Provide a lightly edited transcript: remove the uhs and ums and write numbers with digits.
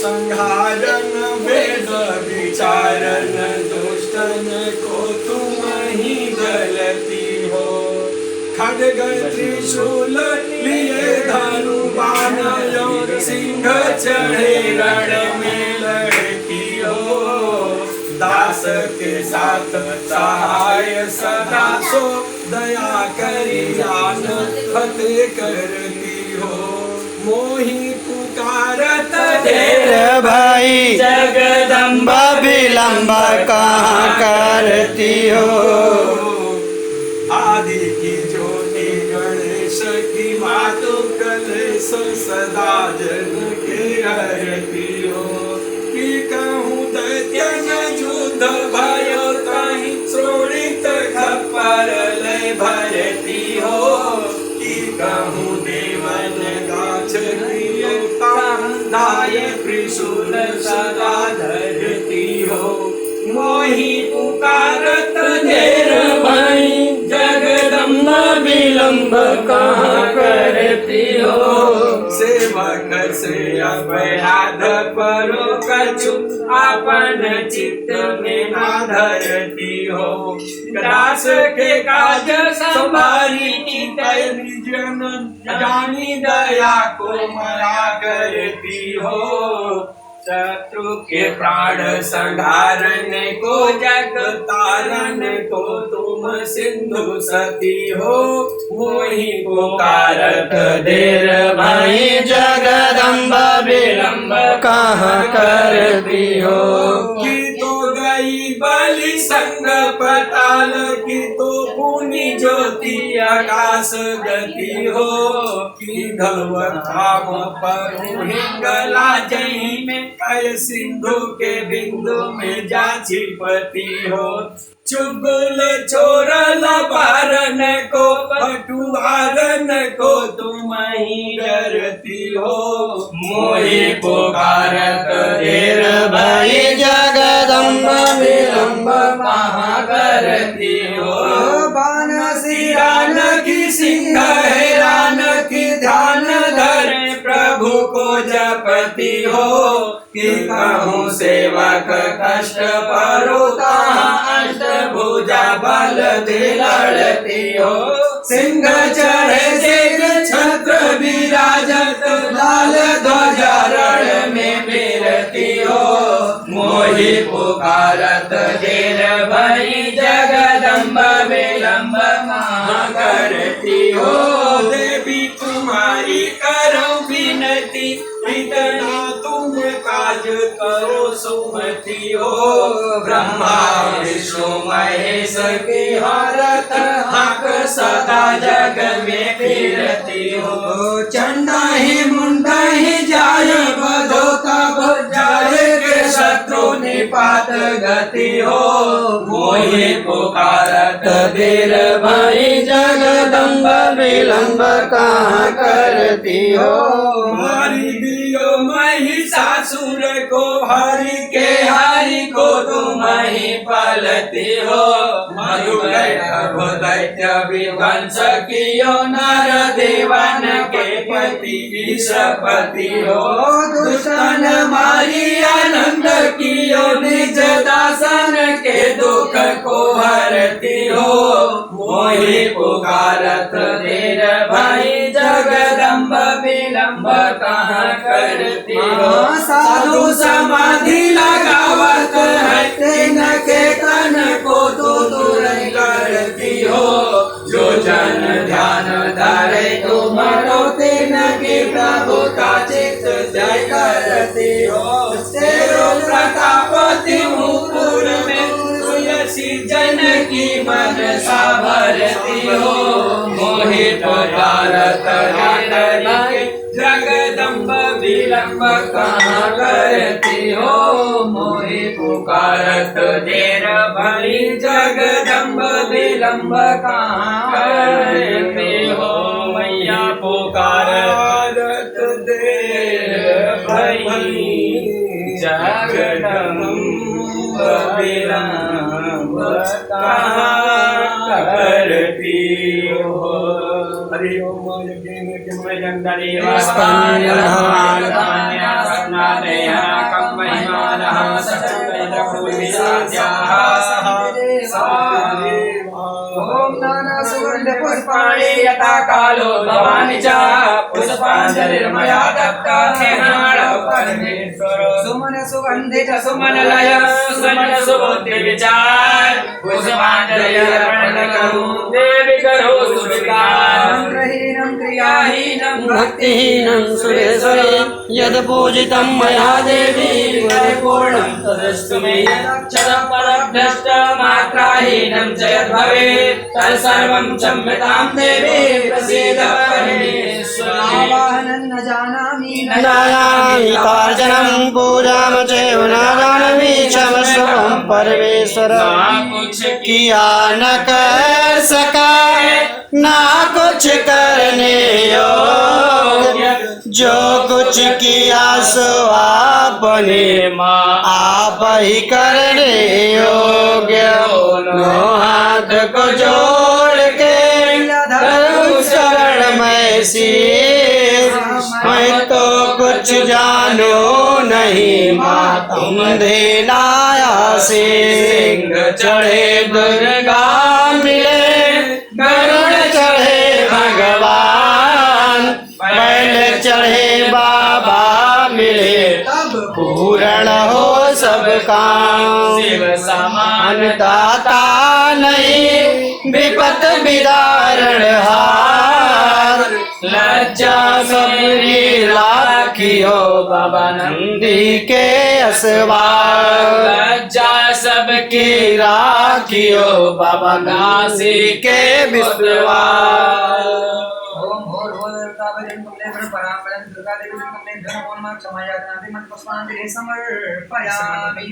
संहारन वेद विचारन दुष्टन को तुम ही गलती हो। खड्ग त्रिशूल लिए धनु बाण और सिंह चढ़े रण में लड़ती हो। दास के साथ सहाय सदा सो दया करी जान फतेह करती हो। मोहि पुकारत देर भाई जगदम्बा विलंब कहाँ करती हो। आदि की ज्योति गणेश की मातु कलेश सदा जन के हरती हो। कि कहूँ दैत्य न युद्ध भयो कहीं शोणित खप्पर लय भरती हो। कि कहूँ देवन गाछ प्रियता दाय त्रिशूल सदा धरती हो। मोहि पुकारत देर भाई जगदम्बा विलंब कहाँ करती हो। सेवक से अपराध परो कछु आपन चित्त में ना धरती हो। दास के काज संभारी जन जानी दया को मरा करती हो। शत्रु के प्राण संहारने को जग तारन को तुम सिंधु सती हो। मोहि पुकारत देर भाई जगदम्बा विलंब कहाँ करती हो। कि तो गई बलि संग पताल की तो पुनि ज्योति आकाश गति हो। कि धव धाम पर हिंगला जही में कय सिंधु के बिंदु में जाची पति हो। चुगल छोरल बारन को पटुआरन को तुम ही डरती हो। मोहि पुकारत देर भाई जगदम्बा विलंब कहाँ करती हो। बानसिरान की सिंह हैरान की ध्यान धरे प्रभु को जपती हो। कि कहूँ सेवक कष्ट परोता अष्ट भुजा बल दे लड़ती हो। सिंह चढ़े से छत्र विराजत लाल ध्वजा रण में फिरती हो। मोहि पुकारत देर भाई जगदम्बा विलंब कहाँ करती हो। देवी तुम्हारी करो विनती इतना तुम काज करो सुमति हो। ब्रह्मा विष्णु महेश की हरत हाक सदा जग में फिरती हो। चंडा ही मुंडा ही जाय बधो तब जाय के शत्रु निपात गति हो। मोहि पुकारत देर भाई जगदम्बा विलंब कहाँ करती हो। मारी दियो महिषासुर को हरि के हरि को तुम ही पालती हो। दैत्य विध्वंस कियो नर देवन के पति ईशपति हो। दुष्टन मारी आनंद कियो निज दासन के दुख को हरती हो। मोहि पुकारत देर भाई जगदम्बा विलंब कहाँ करती हो। साधु समाधि लगावत है तेन के तन को तो दूर करती हो। जो जन ध्यान धरे तुम्हारो तेन के प्रभु का चित जय करती हो। तेरो प्रतापति मुकुर में तुलसी जन की मन भरती हो। मोहि पुकारत जगदम्बा विलंब कहाँ करती हो। मोहि पुकारत देर भई जगदम्बा विलंब कहाँ करती हो। मैया पुकारत देर भई जगदम्बा विलंब कहाँ करती हरि ओम यज्ञेन यज्ञमयं ओम नाना सुगंध पुष्पाणि यथा कालो भवानि च पुष्पांजलिर्मया दत्ता नेहाळ परमेश्वर सुमन सुगंधित सुमन लय सुमन सुबुद्धि विचार पुष्पांजलि अर्पण करूं देवी करो सुविकार मंत्रहीनं क्रियाहीनं भक्तिहीनं सुरेश्वरी यद् पूजितं मया देवी परिपूर्णं तदस्तु मे क्षरं परभ्रष्ट मात्राहीनं च यद्भवेत् तत्सर्वं क्षम्यतां देवी प्रसीद परमेश्वरी आवाहनं न जानामि न जानामि तार्जनं पूजां चैव न जानामि क्षमस्वं परमेश्वर कुछ किया न कर सका ना कुछ करने योग्य जो कुछ किया सो आपने आप ही करने योग्य नो हाथ को जोड़ के धरूं शरण मैं शीश मैं तो कुछ जानू नहीं माँ तुम देनाया सिंह चढ़े दुर्गा मिले गरुड़ चढ़े भगवान बैल चढ़े बाबा मिले पूर्ण हो सब काम शिव समान दाता नहीं विपत विदारण हार लज्जा सबरी राखियो बाबा नंदी के असवार लज्जा सबकी राखियो बाबा काशी के विश्वास ओम भोर भोर देवताभजन कुंडे पराम दुर्गा देवी कुंडे धर्मोन्माद समायातनादि मंत्र पुष्पांजलि समर्पयामि।